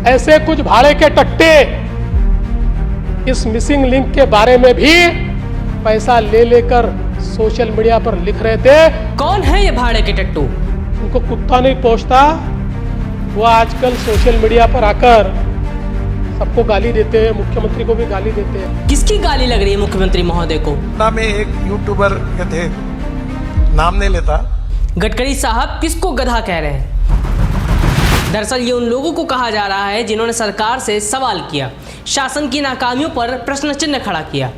ऐसे कुछ भाड़े के टट्टे इस मिसिंग लिंक के बारे में भी पैसा ले लेकर सोशल मीडिया पर लिख रहे थे। कौन है ये भाड़े के टट्टू? उनको कुत्ता नहीं पोंछता, वो आजकल सोशल मीडिया पर आकर सबको गाली देते हैं, मुख्यमंत्री को भी गाली देते हैं। किसकी गाली लग रही है मुख्यमंत्री महोदय को? ना में एक यूट्यूबर के थे, नाम नहीं लेता। गडकरी साहब किसको गधा कह रहे हैं? दरअसल ये उन लोगों को कहा जा रहा है जिन्होंने सरकार से सवाल किया, शासन की नाकामियों पर प्रश्न चिन्ह खड़ा किया।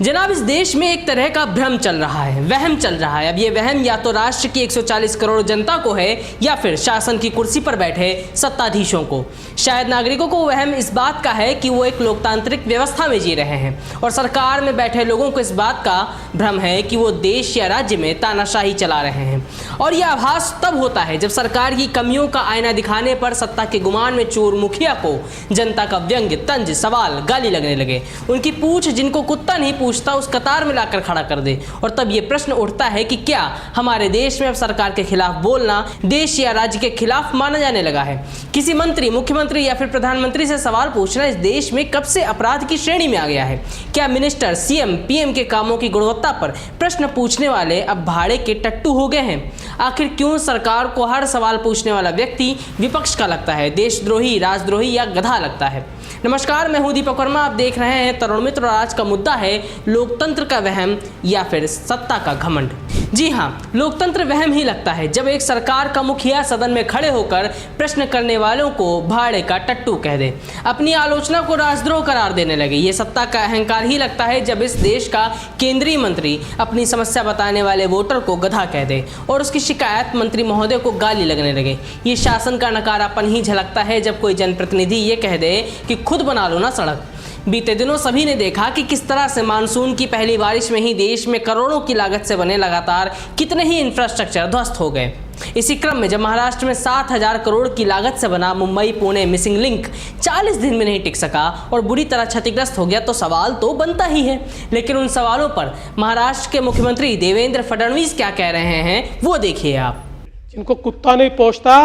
जनाब, इस देश में एक तरह का भ्रम चल रहा है, वहम चल रहा है। अब ये वहम या तो राष्ट्र की 140 करोड़ जनता को है या फिर शासन की कुर्सी पर बैठे सत्ताधीशों को। शायद नागरिकों को वहम इस बात का है कि वो एक लोकतांत्रिक व्यवस्था में जी रहे हैं और सरकार में बैठे लोगों को इस बात का भ्रम है कि वो देश या राज्य में तानाशाही चला रहे हैं। और यह आभास तब होता है जब सरकार की कमियों का आईना दिखाने पर सत्ता के गुमान में चोर मुखिया को जनता का व्यंग्य, तंज, सवाल, गाली लगने लगे। उनकी पूछ जिनको कुत्ता नहीं पूछता उस कतार में लाकर खड़ा कर दे। और तब ये प्रश्न उठता है कि क्या हमारे देश में अब सरकार के खिलाफ बोलना देश या राज्य के खिलाफ माना जाने लगा है? किसी मंत्री, मुख्यमंत्री या फिर प्रधानमंत्री से सवाल पूछना इस देश में कब से अपराध की श्रेणी में आ गया है? क्या मिनिस्टर, सीएम, पीएम के कामों की गुणवत्ता पर प्रश्न पूछने वाले अब भाड़े के टट्टू हो गए हैं? आखिर क्यों सरकार को हर सवाल पूछने वाला व्यक्ति विपक्ष का लगता है, देशद्रोही, राजद्रोही या गधा लगता है? नमस्कार, मैं हूं दीपक वर्मा, आप देख रहे हैं तरुण मित्र और आज का मुद्दा है लोकतंत्र का वहम या फिर सत्ता का घमंड। जी हां, लोकतंत्र वहम ही लगता है जब एक सरकार का मुखिया सदन में खड़े होकर प्रश्न करने वालों को भाड़े का टट्टू कह दे, अपनी आलोचना को राजद्रोह करार देने लगे। ये सत्ता का अहंकार ही लगता है जब इस देश का केंद्रीय मंत्री अपनी समस्या बताने वाले वोटर को गधा कह दे और उसकी शिकायत मंत्री महोदय को गाली लगने लगे। ये शासन का नकारापन ही झलकता है जब कोई जनप्रतिनिधि ये कह दे कि खुद बना लो ना सड़क। बीते दिनों सभी ने देखा कि किस तरह से मानसून की पहली बारिश में ही देश में करोड़ों की लागत से बने लगातार कितने ही इंफ्रास्ट्रक्चर ध्वस्त हो गए। इसी क्रम में जब महाराष्ट्र में 7,000 करोड़ की लागत से बना मुंबई पुणे मिसिंग लिंक 40 दिन में नहीं टिक सका और बुरी तरह क्षतिग्रस्त हो गया तो सवाल तो बनता ही है। लेकिन उन सवालों पर महाराष्ट्र के मुख्यमंत्री देवेंद्र फडणवीस क्या कह रहे हैं वो देखिए आप। जिनको कुत्ता नहीं पोंछता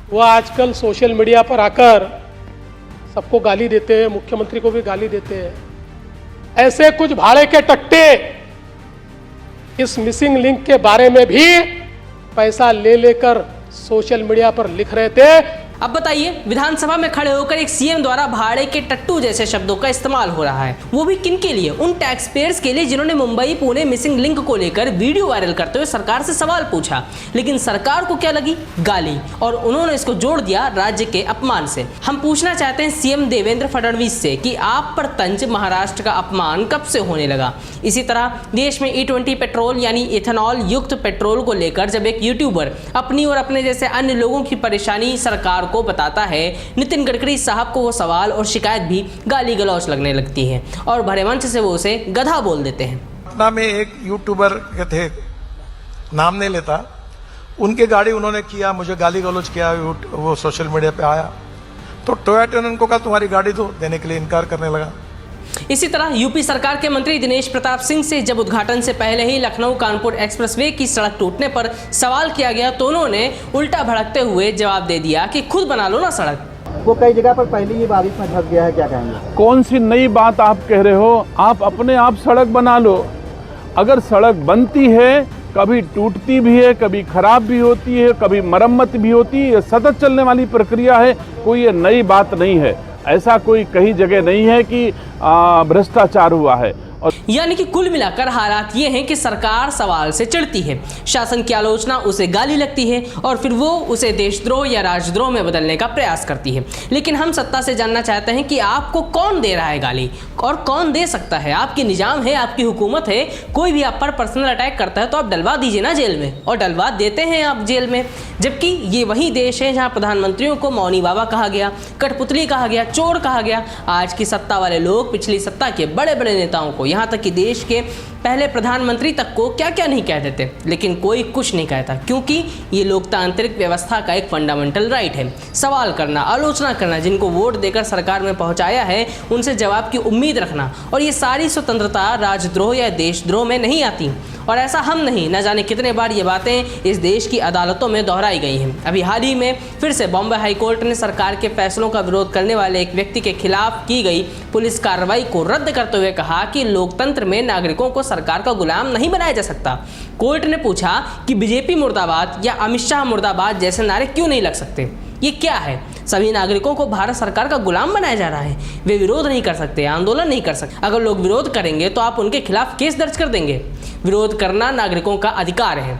वो आजकल सोशल मीडिया पर आकर सबको गाली देते हैं, मुख्यमंत्री को भी गाली देते हैं। ऐसे कुछ भाड़े के टट्टे इस मिसिंग लिंक के बारे में भी पैसा ले लेकर सोशल मीडिया पर लिख रहे थे। अब बताइए, विधानसभा में खड़े होकर एक सीएम द्वारा भाड़े के टट्टू जैसे शब्दों का इस्तेमाल हो रहा है, वो भी किन के लिए? उन टैक्स पेयर्स के लिए जिन्होंने मुंबई पुणे मिसिंग लिंक को लेकर वीडियो वायरल करते हुए सरकार से सवाल पूछा। लेकिन सरकार को क्या लगी? गाली। और उन्होंने इसको जोड़ दिया राज्य के अपमान से। हम पूछना चाहते हैं सीएम देवेंद्र फडणवीस से कि आप पर तंज महाराष्ट्र का अपमान कब से होने लगा? इसी तरह देश में E20 पेट्रोल यानी इथेनॉल युक्त पेट्रोल को लेकर जब एक यूट्यूबर अपनी और अपने जैसे अन्य लोगों की परेशानी सरकार को बताता है, नितिन गडकरी साहब को वो सवाल और शिकायत भी गाली गलौच लगने लगती है और भरे मंच से वो उसे गधा बोल देते हैं। पटना में एक यूट्यूबर के थे, नाम नहीं लेता, उनकी गाड़ी उन्होंने किया, मुझे गाली गलौच किया, वो सोशल मीडिया पे आया तो टोयोटा ने उनको कहा तुम्हारी गाड़ी दो, देने के लिए इनकार करने लगा। इसी तरह यूपी सरकार के मंत्री दिनेश प्रताप सिंह से जब उद्घाटन से पहले ही लखनऊ कानपुर एक्सप्रेसवे की सड़क टूटने पर सवाल किया गया तो उन्होंने उल्टा भड़कते हुए जवाब दे दिया कि खुद बना लो ना सड़क। वो कई जगह पर पहले ही बारिश में धस गया है, क्या कहेंगे? कौन सी नई बात आप कह रहे हो? आप अपने आप सड़क बना लो। अगर सड़क बनती है, कभी टूटती भी है, कभी खराब भी होती है, कभी मरम्मत भी होती है, ये सतत चलने वाली प्रक्रिया है, कोई ये नई बात नहीं है। ऐसा कोई कहीं जगह नहीं है कि भ्रष्टाचार हुआ है। यानी कि कुल मिलाकर हालात ये हैं कि सरकार सवाल से चिढ़ती है, शासन की आलोचना उसे गाली लगती है और फिर वो उसे देशद्रोह या राजद्रोह में बदलने का प्रयास करती है। लेकिन हम सत्ता से जानना चाहते हैं कि आपको कौन दे रहा है गाली और कौन दे सकता है? आपकी निजाम है, आपकी हुकूमत है, कोई भी आप पर पर्सनल अटैक करता है तो आप डलवा दीजिए ना जेल में, और डलवा देते हैं आप जेल में। जबकि ये वही देश है जहाँ प्रधानमंत्रियों को मौनी बाबा कहा गया, कठपुतली कहा गया, चोर कहा गया। आज की सत्ता वाले लोग पिछली सत्ता के बड़े बड़े नेताओं को, यहाँ तक कि देश के पहले प्रधानमंत्री तक को क्या क्या नहीं कह देते, लेकिन कोई कुछ नहीं कहता, क्योंकि ये लोकतांत्रिक व्यवस्था का एक फंडामेंटल राइट है। सवाल करना, आलोचना करना, जिनको वोट देकर सरकार में पहुंचाया है उनसे जवाब की उम्मीद रखना, और ये सारी स्वतंत्रता राजद्रोह या देशद्रोह में नहीं आती। और ऐसा हम नहीं, न जाने कितने बार ये बातें इस देश की अदालतों में दोहराई गई हैं। अभी हाल ही में फिर से बॉम्बे हाई कोर्ट ने सरकार के फैसलों का विरोध करने वाले एक व्यक्ति के खिलाफ की गई पुलिस कार्रवाई को रद्द करते हुए कहा कि लोकतंत्र में नागरिकों को सरकार का गुलाम नहीं बनाया जा सकता। कोर्ट ने पूछा कि बीजेपी मुर्दाबाद या अमित शाह मुर्दाबाद जैसे नारे क्यों नहीं लग सकते। ये क्या है? सभी नागरिकों को भारत सरकार का गुलाम बनाया जा रहा है। वे विरोध नहीं कर सकते, आंदोलन नहीं कर सकते। अगर लोग विरोध करेंगे तो आप उनके खिलाफ केस दर्ज कर देंगे। विरोध करना नागरिकों का अधिकार है।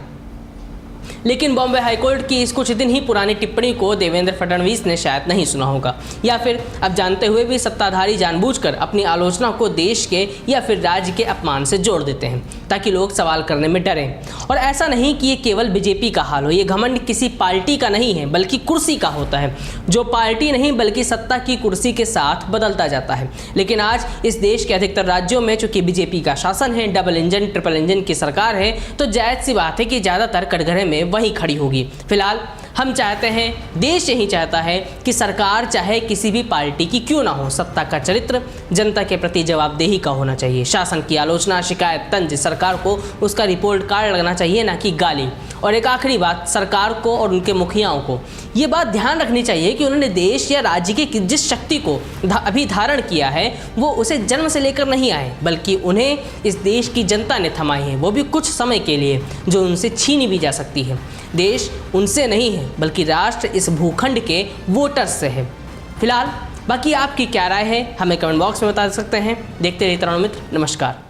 लेकिन बॉम्बे हाईकोर्ट की इस कुछ दिन ही पुरानी टिप्पणी को देवेंद्र फडणवीस ने शायद नहीं सुना होगा, या फिर अब जानते हुए भी सत्ताधारी जानबूझकर अपनी आलोचना को देश के या फिर राज्य के अपमान से जोड़ देते हैं ताकि लोग सवाल करने में डरें। और ऐसा नहीं कि ये केवल बीजेपी का हाल हो, ये घमंड किसी पार्टी का नहीं है बल्कि कुर्सी का होता है, जो पार्टी नहीं बल्कि सत्ता की कुर्सी के साथ बदलता जाता है। लेकिन आज इस देश के अधिकतर राज्यों में चूंकि बीजेपी का शासन है, डबल इंजन ट्रिपल इंजन की सरकार है, तो जायज़ सी बात है कि ज़्यादातर कटघरे में वही खड़ी होगी। फिलहाल हम चाहते हैं, देश यही चाहता है कि सरकार चाहे किसी भी पार्टी की क्यों ना हो, सत्ता का चरित्र जनता के प्रति जवाबदेही का होना चाहिए। शासन की आलोचना, शिकायत, तंज सरकार को उसका रिपोर्ट कार्ड लगना चाहिए, ना कि गाली। और एक आखिरी बात, सरकार को और उनके मुखियाओं को ये बात ध्यान रखनी चाहिए कि उन्होंने देश या राज्य की जिस शक्ति को अभी धारण किया है वो उसे जन्म से लेकर नहीं आए, बल्कि उन्हें इस देश की जनता ने थमाई है, वो भी कुछ समय के लिए, जो उनसे छीनी भी जा सकती है। देश उनसे नहीं है बल्कि राष्ट्र इस भूखंड के वोटर्स से है। फिलहाल बाकी आपकी क्या राय है हमें कमेंट बॉक्स में बता सकते हैं। देखते रहिए तरुण मित्र, नमस्कार।